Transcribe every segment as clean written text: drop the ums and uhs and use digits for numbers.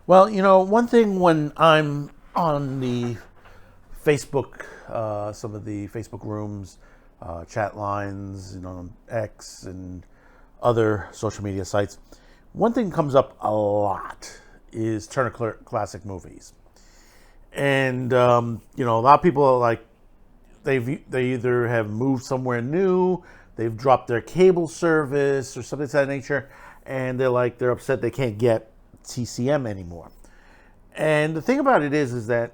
Well, one thing when I'm on the Facebook, some of the Facebook rooms, chat lines, X and other social media sites, one thing comes up a lot is Turner Classic Movies. And, a lot of people are like, they either have moved somewhere new, they've dropped their cable service or something of that nature, and they're upset they can't get TCM anymore. And the thing about it is that,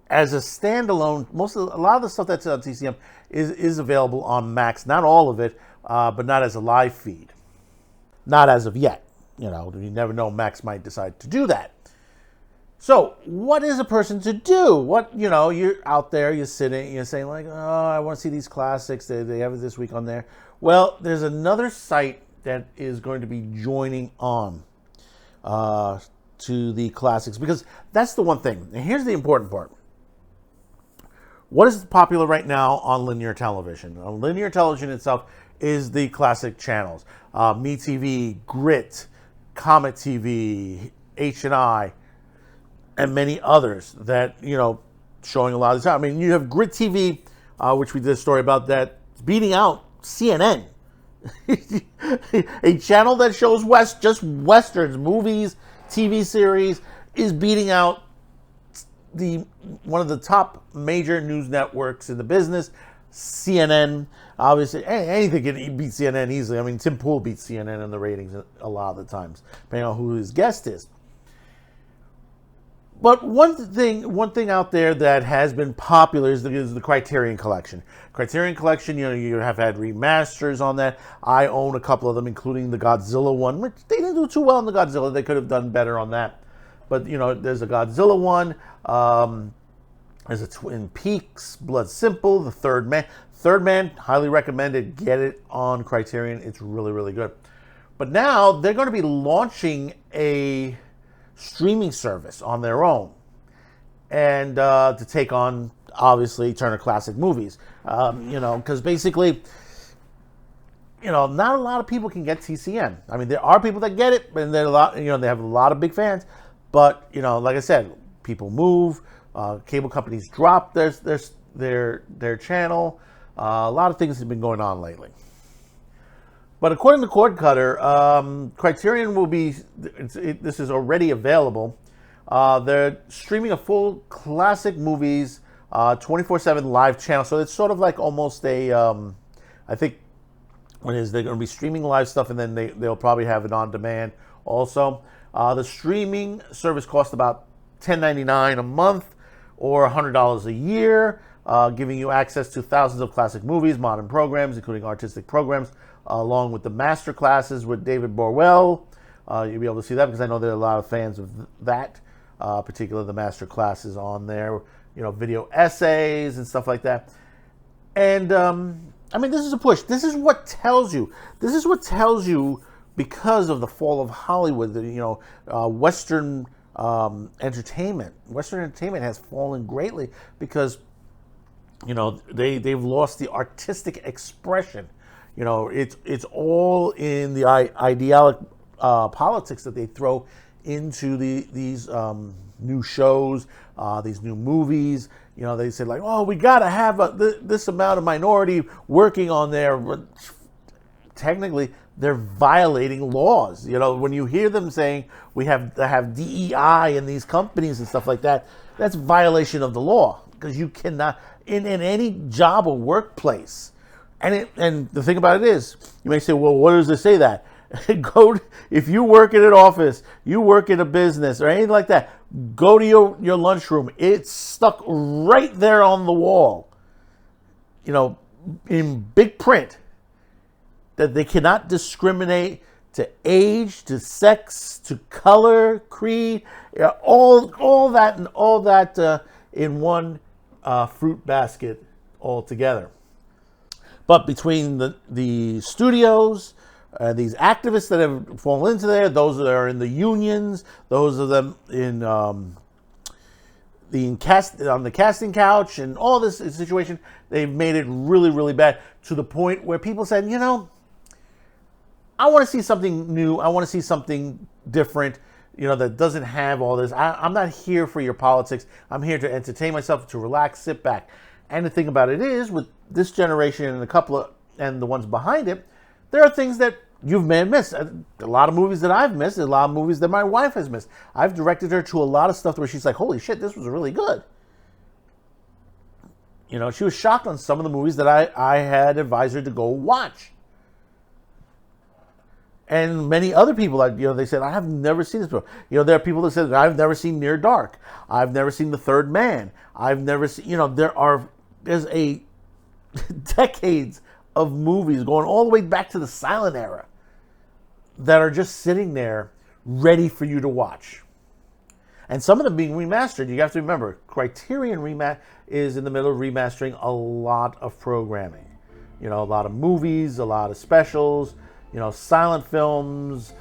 as a standalone, a lot of the stuff that's on TCM is available on Max. Not all of it, but not as a live feed. Not as of yet. You never know. Max might decide to do that. So, what is a person to do? You're out there, you're sitting, you're saying like, oh, I want to see these classics. They have it this week on there. Well, there's another site that is going to be joining on to the classics, because that's the one thing. And here's the important part. What is popular right now on linear television? On linear television itself is the classic channels. MeTV, Grit, Comet TV, H&I, and many others that, showing a lot of the time. I mean, you have Grit TV, which we did a story about, that beating out CNN. A channel that shows just westerns, movies, TV series, is beating out one of the top major news networks in the business, CNN. Obviously, anything can beat CNN easily. I mean, Tim Pool beats CNN in the ratings a lot of the times, depending on who his guest is. But one thing out there that has been popular is the Criterion Collection. Criterion Collection, you have had remasters on that. I own a couple of them, including the Godzilla one, which they didn't do too well in the Godzilla. They could have done better on that. But, there's a Godzilla one. There's a Twin Peaks, Blood Simple, The Third Man. Third Man, highly recommended. Get it on Criterion. It's really, really good. But now they're going to be launching a streaming service on their own, and to take on, obviously, Turner Classic Movies. Because basically, not a lot of people can get TCM. I mean, there are people that get it, and there are a lot. They have a lot of big fans. But like I said, people move. Cable companies drop their channel. A lot of things have been going on lately. But according to Cord Cutter, Criterion will be. This is already available. They're streaming a full classic movies 24/7 live channel. So it's sort of like almost a. I think what it is, they're going to be streaming live stuff, and then they'll probably have it on demand also. The streaming service costs about $10.99 a month or $100 a year, giving you access to thousands of classic movies, modern programs, including artistic programs, along with the master classes with David Borwell. You'll be able to see that because I know there are a lot of fans of that, particularly the master classes on there, video essays and stuff like that. And this is a push. This is what tells you. Because of the fall of Hollywood, Western entertainment. Western entertainment has fallen greatly because, they've lost the artistic expression. It's all in the ideologic politics that they throw into these new shows, these new movies. They say like, oh, we got to have this amount of minority working on there. But technically, they're violating laws. When you hear them saying we have to have DEI in these companies and stuff like that, that's violation of the law, because you cannot in any job or workplace. And the thing about it is, you may say, well, what does it say that? If you work in an office, you work in a business or anything like that, go to your lunchroom. It's stuck right there on the wall, in big print, that they cannot discriminate to age, to sex, to color, creed, all that in one fruit basket altogether. But between the studios, these activists that have fallen into there, those that are in the unions, those of them on the casting couch, and all this situation, they've made it really, really bad, to the point where people said, I want to see something new. I want to see something different. that doesn't have all this. I'm not here for your politics. I'm here to entertain myself, to relax, sit back. And the thing about it is, with this generation and the ones behind it, there are things that you may have missed. A lot of movies that I've missed, a lot of movies that my wife has missed. I've directed her to a lot of stuff where she's like, holy shit, this was really good. She was shocked on some of the movies that I had advised her to go watch. And many other people, they said, I have never seen this before. There are people that said, I've never seen Near Dark. I've never seen The Third Man. I've never seen, there's a decades of movies going all the way back to the silent era that are just sitting there ready for you to watch. And some of them being remastered. You have to remember, Criterion is in the middle of remastering a lot of programming. A lot of movies, a lot of specials, silent films,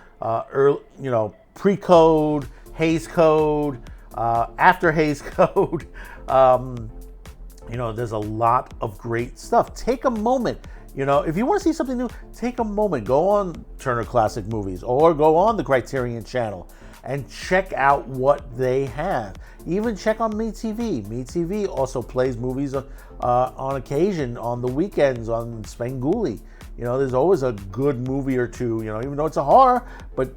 pre-code, Hays Code, after Hays Code. There's a lot of great stuff. Take a moment. If you want to see something new, take a moment. Go on Turner Classic Movies or go on the Criterion channel and check out what they have. Even check on MeTV. MeTV also plays movies on occasion, on the weekends, on Spenguli. There's always a good movie or two, even though it's a horror, but,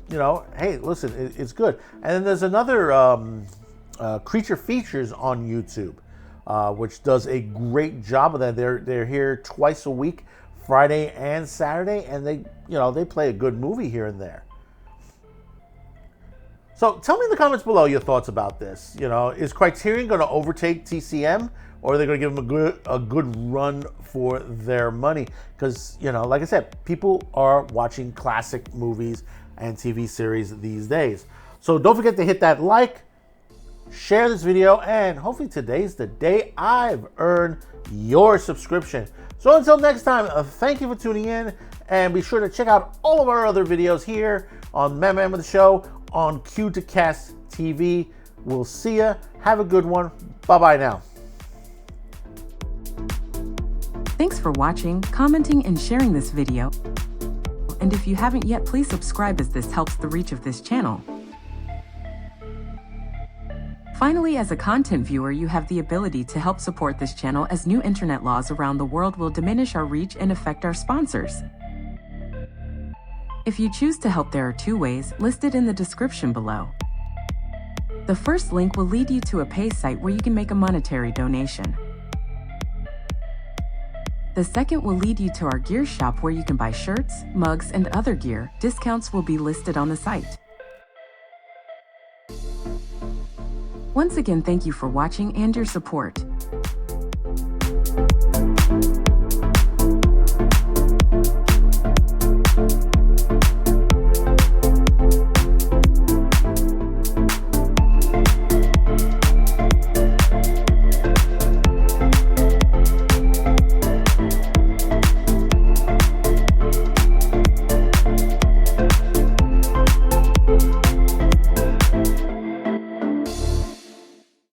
hey, listen, it's good. And then there's another Creature Features on YouTube, which does a great job of that. They're here twice a week, Friday and Saturday, and they play a good movie here and there. So tell me in the comments below your thoughts about this. Is Criterion going to overtake TCM, or are they going to give them a good run for their money? Because, like I said, people are watching classic movies and TV series these days. So don't forget to hit that like, share this video, and hopefully today's the day I've earned your subscription. So until next time, thank you for tuning in, and be sure to check out all of our other videos here on Man with the Show, on Q2Cast TV. We'll see ya. Have a good one. Bye-bye now. Thanks for watching, commenting, and sharing this video. And if you haven't yet, please subscribe, as this helps the reach of this channel. Finally, as a content viewer, you have the ability to help support this channel, as new internet laws around the world will diminish our reach and affect our sponsors. If you choose to help, there are two ways listed in the description below. The first link will lead you to a pay site where you can make a monetary donation. The second will lead you to our gear shop where you can buy shirts, mugs, and other gear. Discounts will be listed on the site. Once again, thank you for watching and your support.